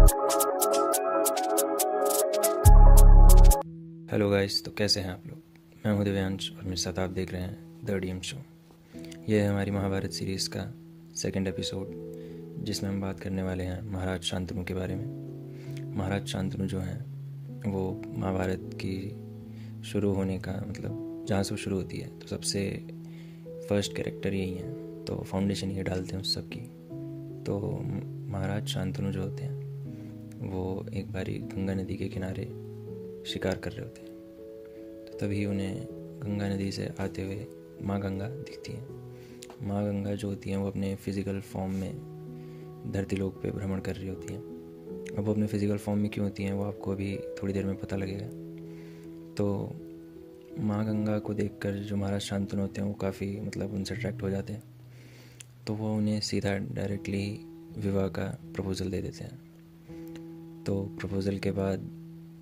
Hello guys, तो कैसे हैं आप लोग। मैं हूं दिव्यांश और मेरे साथ आप देख रहे हैं द डीएम शो। ये है हमारी महाभारत सीरीज़ का सेकंड एपिसोड, जिसमें हम बात करने वाले हैं महाराज शांतनु के बारे में। महाराज शांतनु जो हैं वो महाभारत की शुरू होने का मतलब जहाँ से वो शुरू होती है तो सबसे फर्स्ट कैरेक्टर यही हैं, तो फाउंडेशन ये डालते हैं उस सब की। तो महाराज शांतनु जो होते हैं वो एक बारी गंगा नदी के किनारे शिकार कर रहे होते हैं। तो तभी उन्हें गंगा नदी से आते हुए माँ गंगा दिखती हैं। माँ गंगा जो होती हैं वो अपने फ़िज़िकल फॉर्म में धरती लोक पे भ्रमण कर रही होती हैं। अब वो अपने फ़िज़िकल फॉर्म में क्यों होती हैं वो आपको अभी थोड़ी देर में पता लगेगा। तो माँ गंगा को देखकर जो महाराज शांतनु होते हैं वो काफ़ी मतलब उनसे अट्रैक्ट हो जाते हैं। तो वो उन्हें सीधा डायरेक्टली विवाह का प्रपोज़ल दे देते हैं। तो प्रपोज़ल के बाद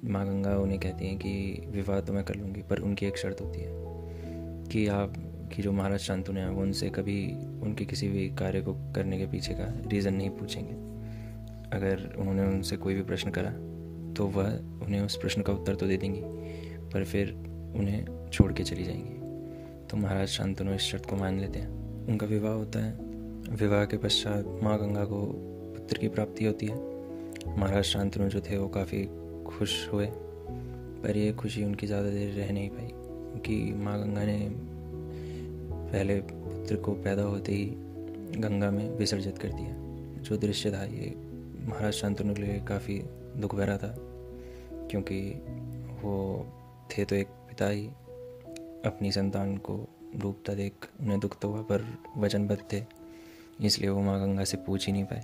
माँ गंगा उन्हें कहती हैं कि विवाह तो मैं कर लूँगी, पर उनकी एक शर्त होती है कि आप कि जो महाराज शांतनु हैं वो उनसे कभी उनके किसी भी कार्य को करने के पीछे का रीज़न नहीं पूछेंगे। अगर उन्होंने उनसे कोई भी प्रश्न करा तो वह उन्हें उस प्रश्न का उत्तर तो दे देंगी, पर फिर उन्हें छोड़ के चली जाएंगी। तो महाराज शांतनु इस शर्त को मान लेते हैं। उनका विवाह होता है। विवाह के पश्चात माँ गंगा को पुत्र की प्राप्ति होती है। महाराज शांतनु जो थे वो काफ़ी खुश हुए, पर ये खुशी उनकी ज़्यादा देर रह नहीं पाई, क्योंकि माँ गंगा ने पहले पुत्र को पैदा होते ही गंगा में विसर्जित कर दिया। जो दृश्य था ये महाराज शांतनु के लिए काफ़ी दुख भरा था, क्योंकि वो थे तो एक पिता ही, अपनी संतान को डूबता देख उन्हें दुख तो हुआ, पर वचनबद्ध थे इसलिए वो माँ गंगा से पूछ ही नहीं पाए।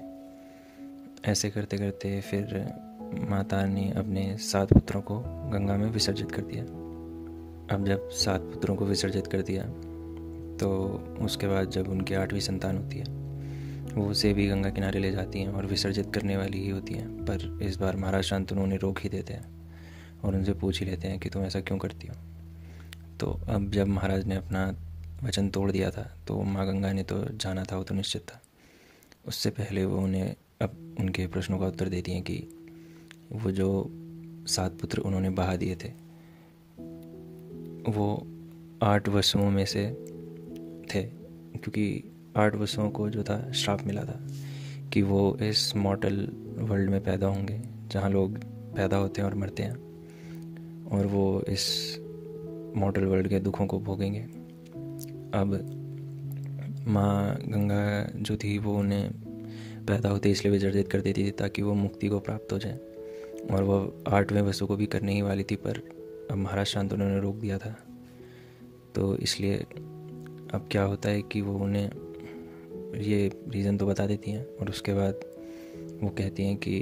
ऐसे करते करते फिर माता ने अपने 7 पुत्रों को गंगा में विसर्जित कर दिया। अब जब 7 पुत्रों को विसर्जित कर दिया तो उसके बाद जब उनकी 8वीं संतान होती है वो उसे भी गंगा किनारे ले जाती हैं और विसर्जित करने वाली ही होती हैं। पर इस बार महाराज शांतनु उन्हें रोक ही देते हैं और उनसे पूछ ही लेते हैं कि तुम ऐसा क्यों करती हो। तो अब जब महाराज ने अपना वचन तोड़ दिया था तो माँ गंगा ने तो जाना था, वो तो निश्चित था। उससे पहले वो उन्हें अब उनके प्रश्नों का उत्तर देती हैं कि वो जो 7 पुत्र उन्होंने बहा दिए थे वो 8 वसुओं में से थे, क्योंकि 8 वसुओं को जो था श्राप मिला था कि वो इस मॉर्टल वर्ल्ड में पैदा होंगे जहाँ लोग पैदा होते हैं और मरते हैं, और वो इस मॉर्टल वर्ल्ड के दुखों को भोगेंगे। अब माँ गंगा जो थी वो उन्हें पैदा होते इसलिए विसर्जित कर देती थी ताकि वो मुक्ति को प्राप्त हो जाए, और वो 8वें वसु को भी करने ही वाली थी, पर अब महाराज शांतनु ने रोक दिया था। तो इसलिए अब क्या होता है कि वो उन्हें ये रीज़न तो बता देती हैं, और उसके बाद वो कहती हैं कि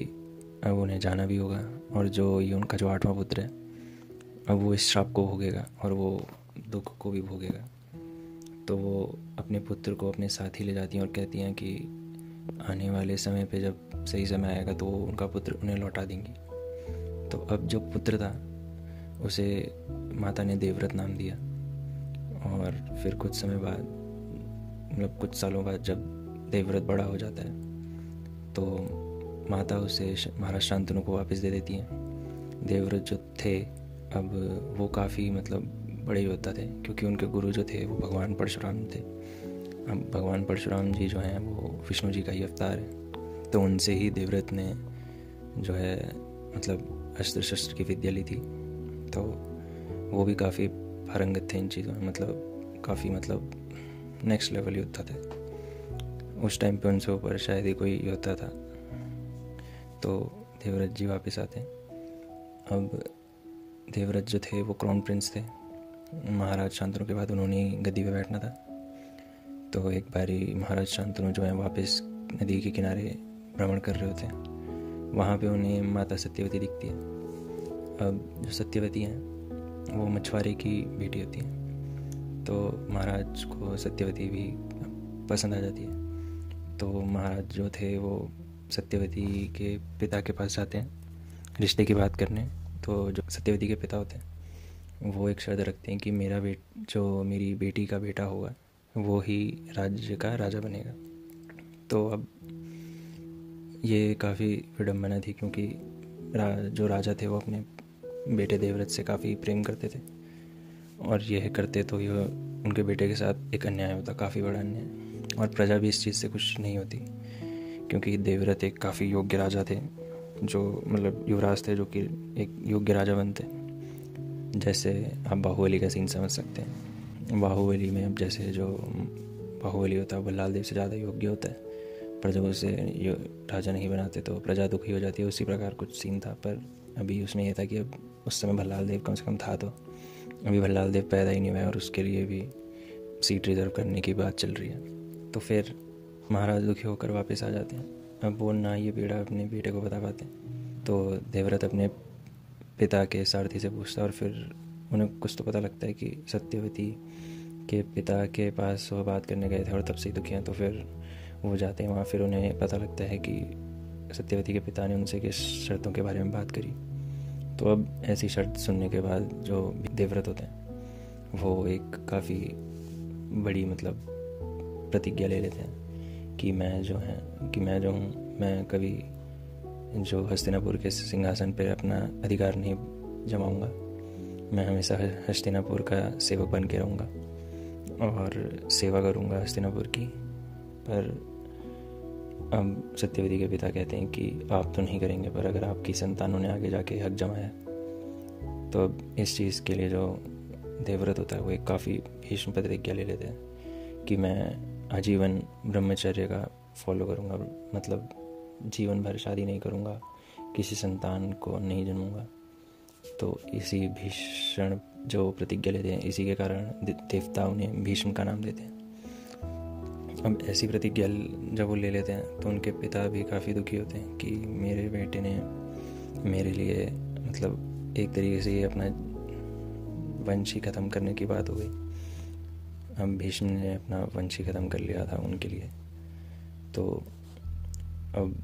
अब उन्हें जाना भी होगा, और जो ये उनका जो 8वां पुत्र है अब वो इस श्राप को भोगेगा और वो दुख को भी भोगेगा। तो वो अपने पुत्र को अपने साथ ही ले जाती हैं और कहती हैं कि आने वाले समय पे जब सही समय आएगा तो उनका पुत्र उन्हें लौटा देंगी। तो अब जो पुत्र था उसे माता ने देवव्रत नाम दिया, और फिर कुछ समय बाद मतलब कुछ सालों बाद जब देवव्रत बड़ा हो जाता है तो माता उसे महाराज शांतनु को वापस दे देती हैं। देवव्रत जो थे अब वो काफ़ी मतलब बड़े योद्धा थे, क्योंकि उनके गुरु जो थे वो भगवान परशुराम थे। अब भगवान परशुराम जी जो हैं वो विष्णु जी का ही अवतार है, तो उनसे ही देवव्रत ने जो है मतलब अस्त्र शस्त्र की विद्या ली थी। तो वो भी काफ़ी पारंगत थे इन चीज़ों में, मतलब काफ़ी मतलब नेक्स्ट लेवल योद्धा थे। उस टाइम पे उनसे ऊपर शायद ही कोई योद्धा था। तो देवव्रत जी वापस आते हैं। अब देवव्रत जो थे वो क्राउन प्रिंस थे। महाराज शांतनु के बाद उन्होंने गद्दी पे बैठना था। तो एक बारी महाराज शांतनु जो है वापस नदी के किनारे भ्रमण कर रहे होते हैं। वहाँ पे उन्हें माता सत्यवती दिखती है। अब जो सत्यवती हैं वो मछुआरे की बेटी होती हैं, तो महाराज को सत्यवती भी पसंद आ जाती है। तो महाराज जो थे वो सत्यवती के पिता के पास जाते हैं रिश्ते की बात करने। तो जो सत्यवती के पिता होते हैं वो एक शर्त रखते हैं कि जो मेरी बेटी का बेटा होगा वो ही राज्य का राजा बनेगा। तो अब ये काफ़ी विडम्बना थी क्योंकि जो राजा थे वो अपने बेटे देवव्रत से काफ़ी प्रेम करते थे, और यह करते तो यह उनके बेटे के साथ एक अन्याय होता, काफ़ी बड़ा अन्याय, और प्रजा भी इस चीज़ से खुश नहीं होती क्योंकि देवव्रत एक काफ़ी योग्य राजा थे, जो मतलब युवराज थे, जो कि एक योग्य राजा बनते। जैसे आप बाहुबली का सीन समझ सकते हैं। बाहुबली में अब जैसे जो बाहुबली होता है बल्लाल देव से ज़्यादा योग्य होता है, पर जब उसे राजा नहीं बनाते तो प्रजा दुखी हो जाती है। उसी प्रकार कुछ सीन था, पर अभी उसमें यह था कि अब उस समय भल्लाल देव कम से कम था, तो अभी भल्लाल देव पैदा ही नहीं हुआ और उसके लिए भी सीट रिजर्व करने की बात चल रही है। तो फिर महाराज दुखी होकर वापस आ जाते हैं। अब वो ना ये बेड़ा अपने बेटे को बता पाते, तो देवव्रत अपने पिता के सारथी से पूछता है और फिर उन्हें कुछ तो पता लगता है कि सत्यवती के पिता के पास वो बात करने गए थे और तब से ही दुखी हैं। तो फिर वो जाते हैं वहाँ, फिर उन्हें पता लगता है कि सत्यवती के पिता ने उनसे किस शर्तों के बारे में बात करी। तो अब ऐसी शर्त सुनने के बाद जो देवव्रत होते हैं वो एक काफ़ी बड़ी मतलब प्रतिज्ञा ले लेते हैं कि मैं जो हूँ मैं कभी जो हस्तिनापुर के सिंहासन पर अपना अधिकार नहीं जमाऊँगा। मैं हमेशा हस्तिनापुर का सेवक बन के रहूँगा और सेवा करूँगा हस्तिनापुर की। पर अब सत्यवती के पिता कहते हैं कि आप तो नहीं करेंगे, पर अगर आपकी संतानों ने आगे जाके हक जमाया तो अब इस चीज़ के लिए जो देवव्रत होता है वो एक काफ़ी भीष्म प्रतिज्ञा ले लेते हैं कि मैं आजीवन ब्रह्मचर्य का फॉलो करूँगा, मतलब जीवन भर शादी नहीं करूँगा, किसी संतान को नहीं जन्मूंगा। तो इसी भीषण जो प्रतिज्ञा लेते हैं, इसी के कारण देवता उन्हें भीष्म का नाम देते हैं। अब ऐसी प्रतिज्ञा जब वो ले लेते हैं तो उनके पिता भी काफ़ी दुखी होते हैं कि मेरे बेटे ने मेरे लिए मतलब एक तरीके से ये अपना वंश ही ख़त्म करने की बात हो गई। अब भीष्म ने अपना वंश ही ख़त्म कर लिया था उनके लिए। तो अब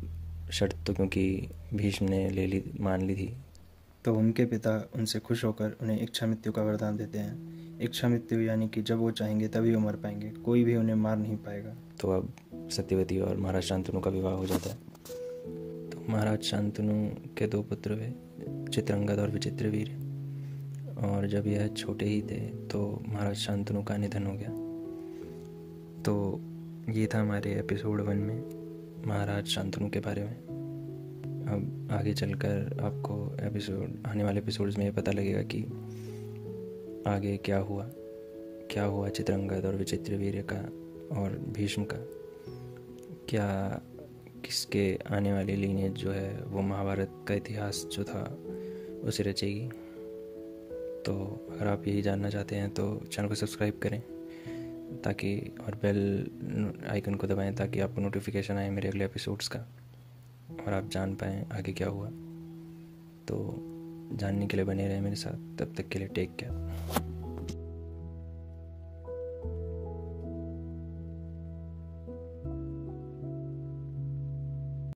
शर्त तो क्योंकि भीष्म ने मान ली थी, तो उनके पिता उनसे खुश होकर उन्हें इच्छा मृत्यु का वरदान देते हैं। इच्छा मृत्यु यानी कि जब वो चाहेंगे तभी वो मर पाएंगे, कोई भी उन्हें मार नहीं पाएगा। तो अब सत्यवती और महाराज शांतनु का विवाह हो जाता है। तो महाराज शांतनु के 2 पुत्र हुए, चित्रंगद और विचित्रवीर्य। और जब यह छोटे ही थे तो महाराज शांतनु का निधन हो गया। तो ये था हमारे एपिसोड 1 में महाराज शांतनु के बारे में। अब आगे चलकर आपको आने वाले एपिसोड्स में ये पता लगेगा कि आगे क्या हुआ चित्रंगद और विचित्रवीर्य का और भीष्म का, क्या किसके आने वाली लीनेज जो है वो महाभारत का इतिहास जो था उसे रचेगी। तो अगर आप यही जानना चाहते हैं तो चैनल को सब्सक्राइब करें ताकि, और बेल आइकन को दबाएं ताकि आपको नोटिफिकेशन आए मेरे अगले एपिसोड्स का और आप जान पाएँ आगे क्या हुआ। तो जानने के लिए बने रहें मेरे साथ। तब तक के लिए टेक केयर।